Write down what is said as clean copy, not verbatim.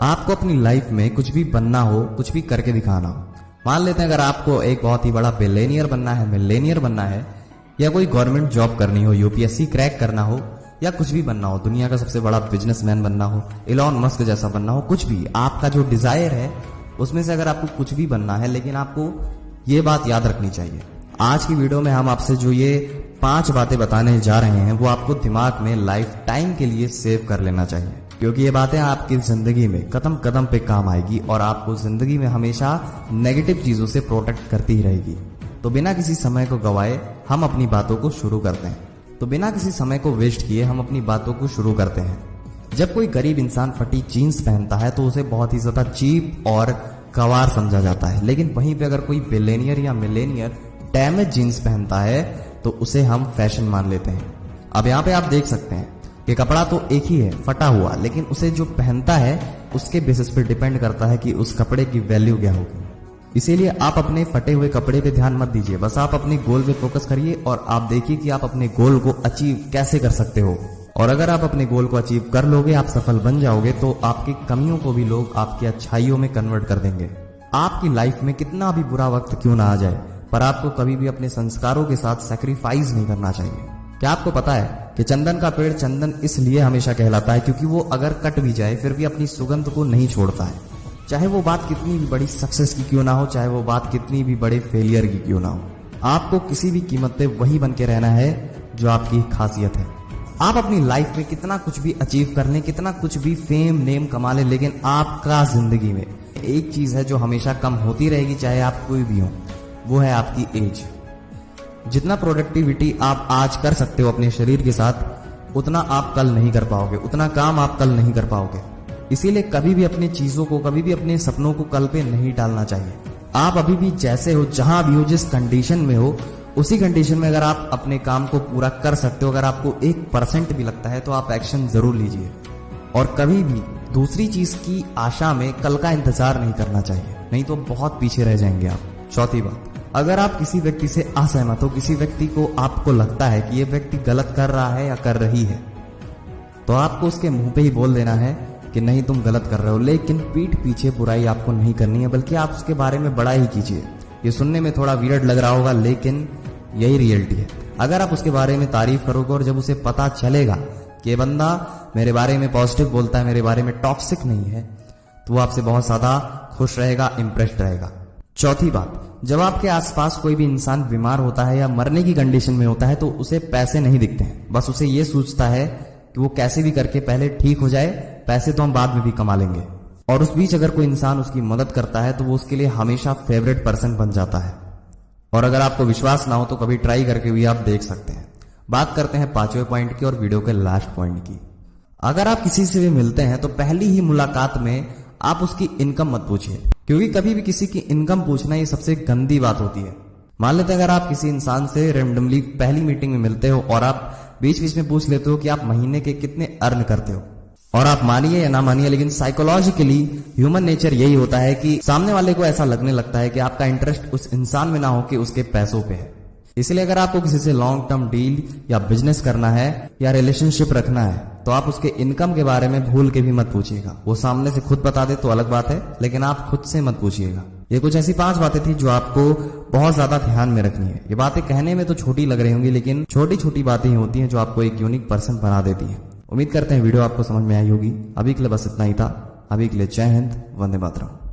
आपको अपनी लाइफ में कुछ भी बनना हो, कुछ भी करके दिखाना हो। मान लेते हैं अगर आपको एक बहुत ही बड़ा बिलियनियर बनना है, मिलियनियर बनना है, या कोई गवर्नमेंट जॉब करनी हो, यूपीएससी क्रैक करना हो, या कुछ भी बनना हो, दुनिया का सबसे बड़ा बिजनेसमैन बनना हो, इलॉन मस्क जैसा बनना हो, कुछ भी आपका जो डिजायर है उसमें से अगर आपको कुछ भी बनना है, लेकिन आपको ये बात याद रखनी चाहिए। आज की वीडियो में हम आपसे जो ये 5 बातें बताने जा रहे हैं वो आपको दिमाग में लाइफ टाइम के लिए सेव कर लेना चाहिए, क्योंकि ये बातें आपकी जिंदगी में कदम कदम पे काम आएगी और आपको जिंदगी में हमेशा नेगेटिव चीजों से प्रोटेक्ट करती ही रहेगी। तो बिना किसी समय को गवाए हम अपनी बातों को शुरू करते हैं। तो बिना किसी समय को वेस्ट किए हम अपनी बातों को शुरू करते हैं। जब कोई गरीब इंसान फटी जीन्स पहनता है तो उसे बहुत ही ज्यादा चीप और गंवार समझा जाता है, लेकिन वहीं पे अगर कोई बिलियनियर या मिलेनियर डैमेज जीन्स पहनता है तो उसे हम फैशन मान लेते हैं। अब यहाँ पे आप देख सकते हैं कि कपड़ा तो एक ही है, फटा हुआ, लेकिन उसे जो पहनता है उसके बेसिस पे डिपेंड करता है कि उस कपड़े की वैल्यू क्या होगी। इसीलिए आप अपने फटे हुए कपड़े पे ध्यान मत दीजिए, बस आप अपने गोल पे फोकस करिए और आप देखिए कि आप अपने गोल को अचीव कैसे कर सकते हो। और अगर आप अपने गोल को अचीव कर लोगे, आप सफल बन जाओगे, तो आपकी कमियों को भी लोग आपकी अच्छाइयों में कन्वर्ट कर देंगे। आपकी लाइफ में कितना भी बुरा वक्त क्यों ना आ जाए, पर आपको कभी भी अपने संस्कारों के साथ सैक्रिफाइस नहीं करना चाहिए। क्या आपको पता है कि चंदन का पेड़ चंदन इसलिए हमेशा कहलाता है क्योंकि वो अगर कट भी जाए फिर भी अपनी सुगंध को नहीं छोड़ता है, चाहे वो बात कितनी भी बड़ी सक्सेस की क्यों ना हो, चाहे वो बात कितनी भी बड़े फेलियर की क्यों ना हो। आपको किसी भी कीमत पे वही बन के रहना है जो आपकी खासियत है। आप अपनी लाइफ में कितना कुछ भी अचीव कर लें, कितना कुछ भी फेम नेम कमा लें, लेकिन आपका जिंदगी में एक चीज है जो हमेशा कम होती रहेगी, चाहे आप कोई भी हो, वो है आपकी एज। जितना प्रोडक्टिविटी आप आज कर सकते हो अपने शरीर के साथ, उतना आप कल नहीं कर पाओगे, उतना काम आप कल नहीं कर पाओगे। इसीलिए कभी भी अपनी चीजों को, कभी भी अपने सपनों को कल पे नहीं डालना चाहिए। आप अभी भी जैसे हो, जहां भी हो, जिस कंडीशन में हो, उसी कंडीशन में अगर आप अपने काम को पूरा कर सकते हो, अगर आपको 1% भी लगता है तो आप एक्शन जरूर लीजिए। और कभी भी दूसरी चीज की आशा में कल का इंतजार नहीं करना चाहिए, नहीं तो बहुत पीछे रह जाएंगे आप। चौथी बात, अगर आप किसी व्यक्ति से असहमत हो, किसी व्यक्ति को आपको लगता है कि ये व्यक्ति गलत कर रहा है या कर रही है, तो आपको उसके मुंह पे ही बोल देना है कि नहीं तुम गलत कर रहे हो, लेकिन पीठ पीछे बुराई आपको नहीं करनी है, बल्कि आप उसके बारे में बड़ा ही कीजिए। ये सुनने में थोड़ा वियर्ड लग रहा होगा, लेकिन यही रियलिटी है। अगर आप उसके बारे में तारीफ करोगे और जब उसे पता चलेगा कि ये बंदा मेरे बारे में पॉजिटिव बोलता है, मेरे बारे में टॉक्सिक नहीं है, तो वो आपसे बहुत ज्यादा खुश रहेगा, इंप्रेस्ड रहेगा। चौथी बात, जब आपके आसपास कोई भी इंसान बीमार होता है या मरने की कंडीशन में होता है तो उसे पैसे नहीं दिखते हैं, बस उसे ये सोचता है कि वो कैसे भी करके पहले ठीक हो जाए, पैसे तो हम बाद में भी कमा लेंगे। और उस बीच अगर कोई इंसान उसकी मदद करता है तो वो उसके लिए हमेशा फेवरेट पर्सन बन जाता है। और अगर आपको विश्वास ना हो तो कभी ट्राई करके भी आप देख सकते हैं। बात करते हैं 5वें पॉइंट की और वीडियो के लास्ट पॉइंट की। अगर आप किसी से भी मिलते हैं तो पहली ही मुलाकात में आप उसकी इनकम मत पूछिए, क्योंकि कभी भी किसी की इनकम पूछना ये सबसे गंदी बात होती है। मान लेते हैं अगर आप किसी इंसान से रैंडमली पहली मीटिंग में मिलते हो और आप बीच बीच में पूछ लेते हो कि आप महीने के कितने अर्न करते हो, और आप मानिए या ना मानिए, लेकिन साइकोलॉजिकली ह्यूमन नेचर यही होता है कि सामने वाले को ऐसा लगने लगता है कि आपका इंटरेस्ट उस इंसान में ना हो कि उसके पैसों पे है। इसलिए अगर आपको किसी से लॉन्ग टर्म डील या बिजनेस करना है या रिलेशनशिप रखना है तो आप उसके इनकम के बारे में भूल के भी मत पूछिएगा। वो सामने से खुद बता दे तो अलग बात है, लेकिन आप खुद से मत पूछिएगा। ये कुछ ऐसी 5 बातें थी जो आपको बहुत ज्यादा ध्यान में रखनी है। ये बातें कहने में तो छोटी लग रही होंगी, लेकिन छोटी छोटी बातें ही होती हैं जो आपको एक यूनिक पर्सन बना देती है। उम्मीद करते हैं वीडियो आपको समझ में आई होगी। अभी के लिए बस इतना ही था। अभी के लिए जय हिंद, वंदे मातरम।